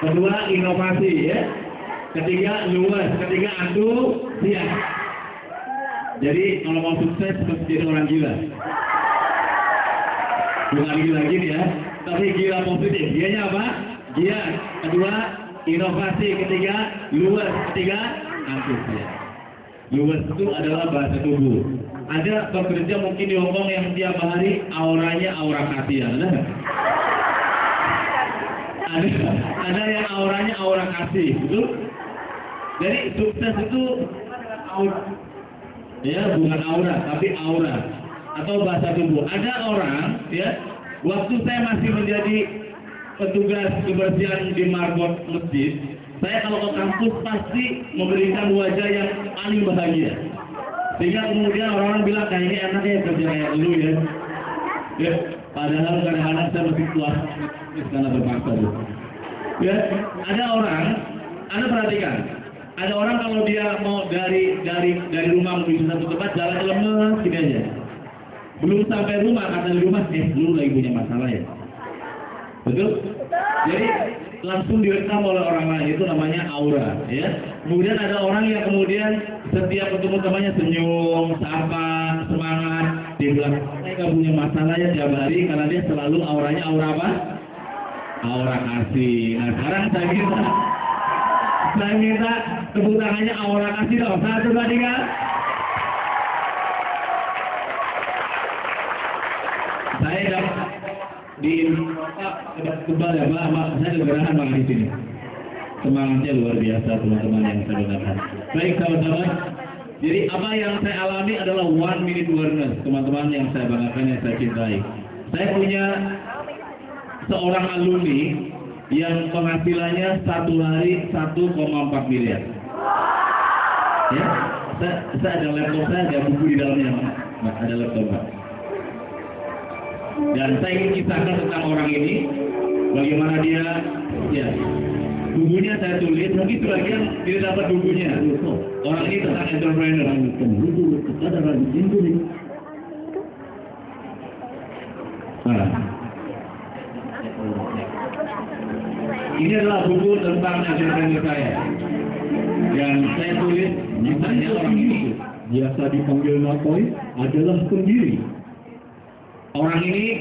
kedua inovasi ya, ketiga luas, ketiga antusias. Jadi kalau mau sukses mesti jadi orang gila. Bukan gila gini ya, tapi gila positif. Gianya apa? Gia. Kedua inovasi, ketiga luas, ketiga antusias. Luas itu adalah bahasa tubuh. Ada pekerja mungkin di Hongkong yang tiap hari auranya aura kasih, ada nggak? Ada yang auranya aura kasih, betul? Jadi sukses itu aura, ya bukan aura, tapi aura atau bahasa tubuh. Ada orang, ya, waktu saya masih menjadi petugas kebersihan di marbot masjid, saya kalau ke kampus pasti memberikan wajah yang paling bahagia. Sehingga kemudian orang-orang bilang kayaknya enak ya kerja kayak lu ya. Ya, padahal kadang-kadang saya masih puas karena terpaksa. Ya, ada orang, Anda perhatikan, ada orang kalau dia mau dari rumah menuju satu tempat jalan lemes gini aja. Belum sampai rumah kata di rumah, lu lagi punya masalah ya. Betul? Jadi langsung direkam oleh orang lain, itu namanya aura, ya. Kemudian ada orang yang kemudian setiap ketemu temannya senyum, sapa, semangat, dia bilang saya nggak punya masalah ya tiap hari karena dia selalu auranya aura apa? Aura kasih. Nah sekarang saya minta tepuk tangannya aura kasih dong. 1, 2, 3. Saya dapat di kebal ya Pak, saya kegerahan Pak di sini. Semangatnya luar biasa teman-teman yang saya dengarkan. Baik sahabat-sahabat, jadi apa yang saya alami adalah 1 minute awareness, teman-teman yang saya banggakan, yang saya cintai. Saya punya seorang alumni yang penghasilannya satu hari 1,4 miliar. Ya, saya ada laptop, saya ada buku di dalamnya, Pak. Ada laptop Pak. Dan saya ingin kisahkan tentang orang ini, bagaimana dia, ya, bukunya saya tulis, mungkin sebagian tidak dapat bukunya. Orang ini tentang entrepreneur. Nah, ini adalah buku tentang entrepreneur saya. Dan saya tulis, misalnya orang ini biasa dipanggil Nakoy adalah pendiri. Orang ini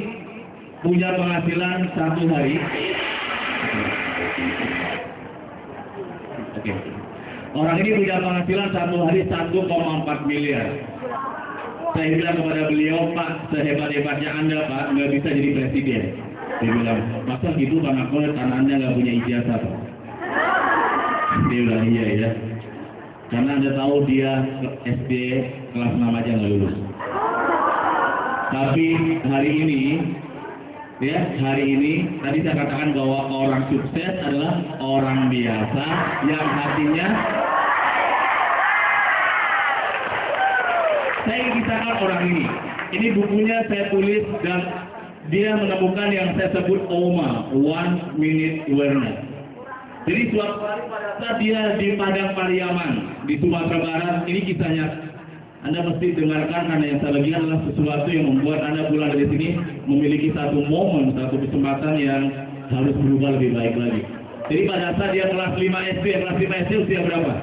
punya penghasilan satu hari. Oke. Orang ini punya penghasilan satu hari 1,4 miliar. Saya bilang kepada beliau, Pak, sehebat-hebatnya Anda, Pak, nggak bisa jadi presiden. Dia bilang, masa gitu Pak Nakoy, karena Anda nggak punya ijazah, Pak. Dia bilang, iya ya. Karena Anda tahu dia SD kelas 6 aja nggak lulus. Tapi hari ini tadi saya katakan bahwa orang sukses adalah orang biasa yang hatinya. Saya ingin kisahkan orang ini. Ini bukunya saya tulis dan dia menemukan yang saya sebut OMA, 1 minute awareness. Jadi suatu hari pada saat dia di Padang Pariaman di Sumatera Barat, ini kisahnya. Anda mesti dengarkan karena yang saya lagi adalah sesuatu yang membuat Anda pulang dari sini memiliki satu momen, satu kesempatan yang harus berubah lebih baik lagi. Jadi pada saat dia kelas 5 SD, usia berapa?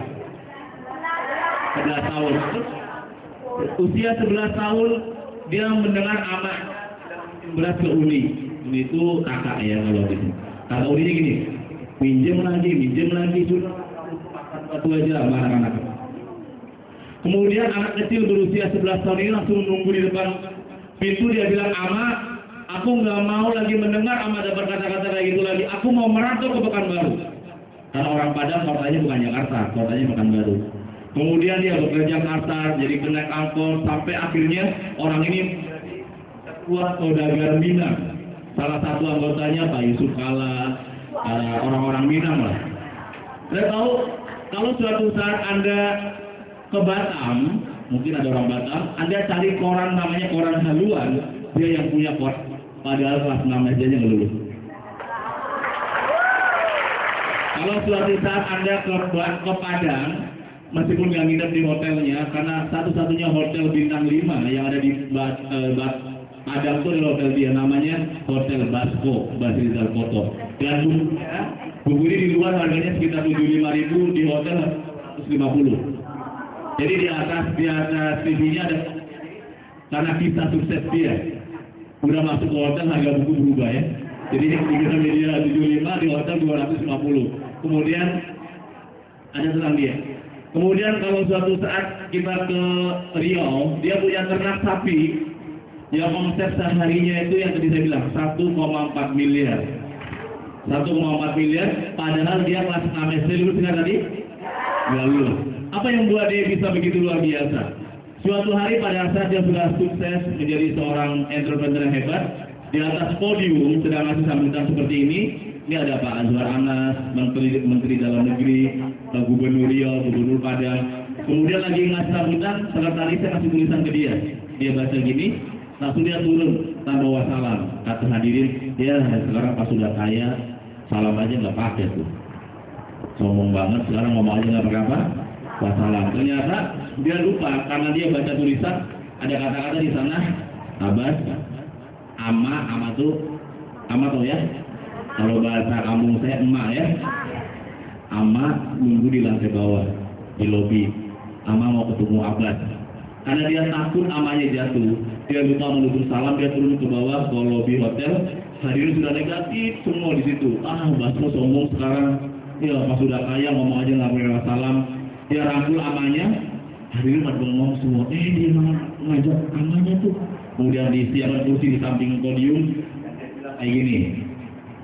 11 tahun. Usia 11 tahun dia mendengar anak beras ke Uni. Uni itu kakak ya kalau gitu. Kakak Uninya gini, minjem lagi, sudah satu aja sama anak-anak. Kemudian anak kecil berusia 11 tahun ini langsung menunggu di depan pintu. Dia bilang, Ama, aku nggak mau lagi mendengar Ama ada berkata-kata kayak gitu lagi. Aku mau merantau ke Pekanbaru. Karena orang Padang kotanya bukan Jakarta, kotanya Pekanbaru. Kemudian dia bekerja kasar, jadi kena angkot, sampai akhirnya orang ini ketua saudagar Minang. Salah satu anggotanya Pak Yusuf Kala, orang-orang Minang lah. Saya tahu kalau suatu saat Anda ke Batam, mungkin ada orang Batam, Anda cari koran namanya koran haluan, dia yang punya koran, padahal kelas 6 aja yang lulus. Kalau suatu saat Anda ke Padang, meskipun nggak nginep di hotelnya, karena satu-satunya hotel bintang 5 yang ada di Padang itu adalah hotel dia, namanya Hotel Basko, Basrizal Koto. Dan buku ini luar harganya sekitar 75.000, di hotel 150. Jadi di atas TV-nya ada, karena kisah sukses dia. Udah masuk ke hotel harga buku berubah ya. Jadi di media 75, di hotel 250. Kemudian ada tentang dia. Kemudian kalau suatu saat kita ke Riau, dia punya ternak sapi yang omset seharinya itu yang tadi saya bilang 1,4 miliar. 1,4 miliar, padahal dia kelas 6 SD dulu kan tadi? Nggak lulus. Apa yang buat dia bisa begitu luar biasa? Suatu hari pada saat dia sudah sukses menjadi seorang entrepreneur yang hebat, di atas podium sedang ngasih sambutan seperti ini ada Pak Azwar Anas, Menteri Dalam Negeri, Gubernur Riau, Gubernur Padang. Kemudian lagi ngasih sambutan, sekretarisnya kasih tulisan ke dia. Dia baca gini, langsung dia turun tanpa bawa salam. Kata hadirin, dia sekarang pas sudah kaya, salam aja nggak pakai tuh. Sombong banget, sekarang ngomong aja nggak pakai apa? Wassalam. Ternyata dia lupa karena dia baca tulisan ada kata-kata di sana, Abbas, ama tuh, ama tuh ya. Kalau bahasa kampung saya emak ya. Ama nunggu di lantai bawah di lobi. Ama mau ketemu Abbas. Karena dia takut amanya jatuh, dia lupa menutup salam, dia turun ke bawah ke lobi hotel. Hadirin sudah negatif semua di situ. Basmo sombong sekarang. Ya pas sudah kaya ngomong aja nggak pakai salam. Dia rangkul amanya. Hadirin pada ngomong semua. Dia ngajak amanya tuh. Kemudian disiapkan kursi di samping podium. Kayak gini.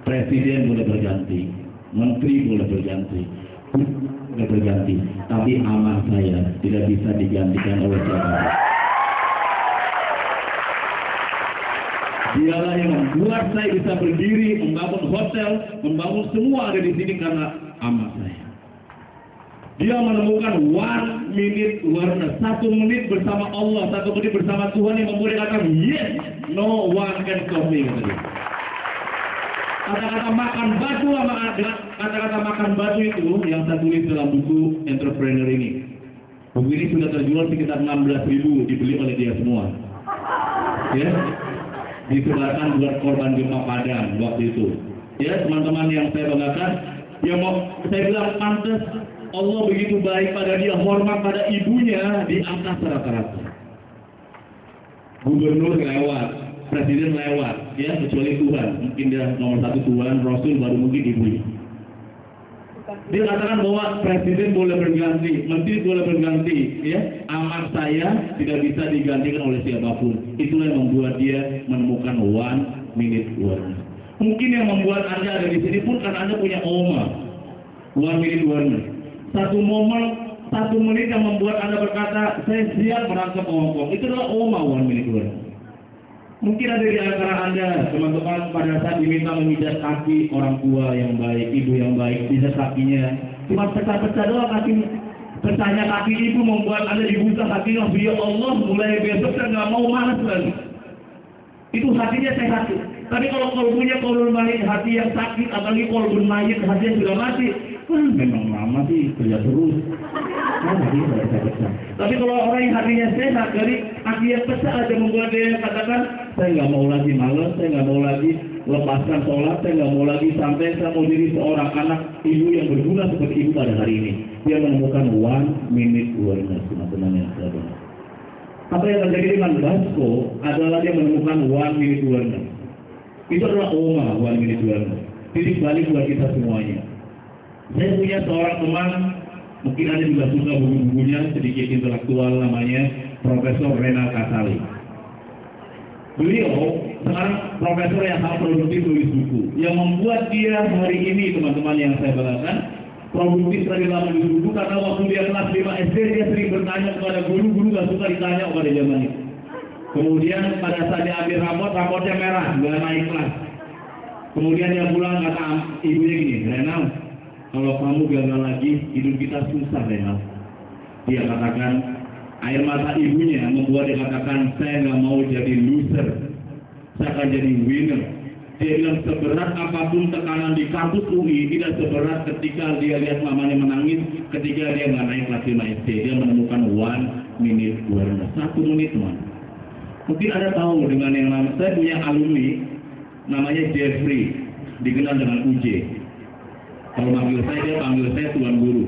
Presiden boleh berganti, menteri boleh berganti, boleh berganti, tapi amal saya tidak bisa digantikan oleh siapa. Dialah yang membuat saya bisa berdiri, membangun hotel, membangun semua ada di sini karena amal saya. Dia menemukan 1 minute awareness, 1 menit bersama Allah, 1 menit bersama Tuhan yang membuat dia katakan, yes, no one can stop me, kata dia. Kata-kata makan batu sama kata-kata makan batu itu yang saya tulis dalam buku entrepreneur ini. Buku ini sudah terjual sekitar 16.000, dibeli oleh dia semua. Ya, disebarkan buat korban gempa Padang waktu itu. Ya, teman-teman yang saya banggakan, yang mau saya bilang pantas Allah begitu baik pada dia, hormat pada ibunya di atas rata-rata. Gubernur lewat. Presiden lewat, ya kecuali Tuhan. Mungkin dia nomor 1 Tuhan, Rasul baru mungkin ibu. Dia katakan bahwa presiden boleh berganti, menteri boleh berganti, ya. Amat saya tidak bisa digantikan oleh siapapun. Itulah yang membuat dia menemukan 1 minute awareness. Mungkin yang membuat Anda ada di sini pun karena Anda punya oma. 1 minute awareness. Satu momen, 1 menit yang membuat Anda berkata, saya siap merangkap Hongkong. Itu adalah oma 1 minute awareness. Mungkin ada di antara Anda, teman-teman, pada saat diminta memijat kaki orang tua yang baik, ibu yang baik, pijat kakinya. Cuma pecah-pecah doang kaki. Pecahnya kaki ibu membuat Anda dibuka hatinya. Ya Allah, mulai besok saya nggak mau malas lagi. Itu hatinya sehat. Tapi kalau kalbunya kalbun mayit, hati yang sakit, apalagi kalbun mayit, hatinya sudah mati. Memang lama sih, kerja terus. Tapi kalau orang yang hatinya sehat, dari kaki yang pecah aja membuat dia katakan, saya nggak mau lagi malas, saya nggak mau lagi lepaskan sholat, saya nggak mau lagi sampai saya mau jadi seorang anak ibu yang berguna seperti ibu pada hari ini. Dia menemukan 1 minute awareness, teman-teman yang saya dengar. Apa yang terjadi dengan Basco adalah dia menemukan 1 minute awareness. Itu adalah oma 1 minute awareness. Titik balik buat kita semuanya. Saya punya seorang teman, mungkin Anda juga suka buku-bukunya, sedikit intelektual, namanya Profesor Renal Kasali. Beliau sekarang profesor yang sangat produktif tulis buku. Yang membuat dia hari ini, teman-teman yang saya banggakan, produktif dari dalam menulis buku karena waktu dia kelas 5 SD dia sering bertanya kepada guru gak suka ditanya pada zaman itu. Kemudian pada saat dia ambil rapotnya merah, nggak naik kelas. Kemudian dia pulang kata ibunya gini, Renal, kalau kamu gagal lagi, hidup kita susah, Renal. Dia katakan, air mata ibunya membuat dia katakan, saya nggak mau jadi loser, saya akan jadi winner. Dia bilang seberat apapun tekanan di kampus UI tidak seberat ketika dia lihat mamanya menangis, ketika dia nggak naik kelas 5 SD. Dia menemukan 1 minute awareness, 1 menit teman. Mungkin Anda tahu dengan yang namanya, saya punya alumni namanya Jeffrey, dikenal dengan UJ. Kalau panggil saya, dia panggil saya Tuan Guru.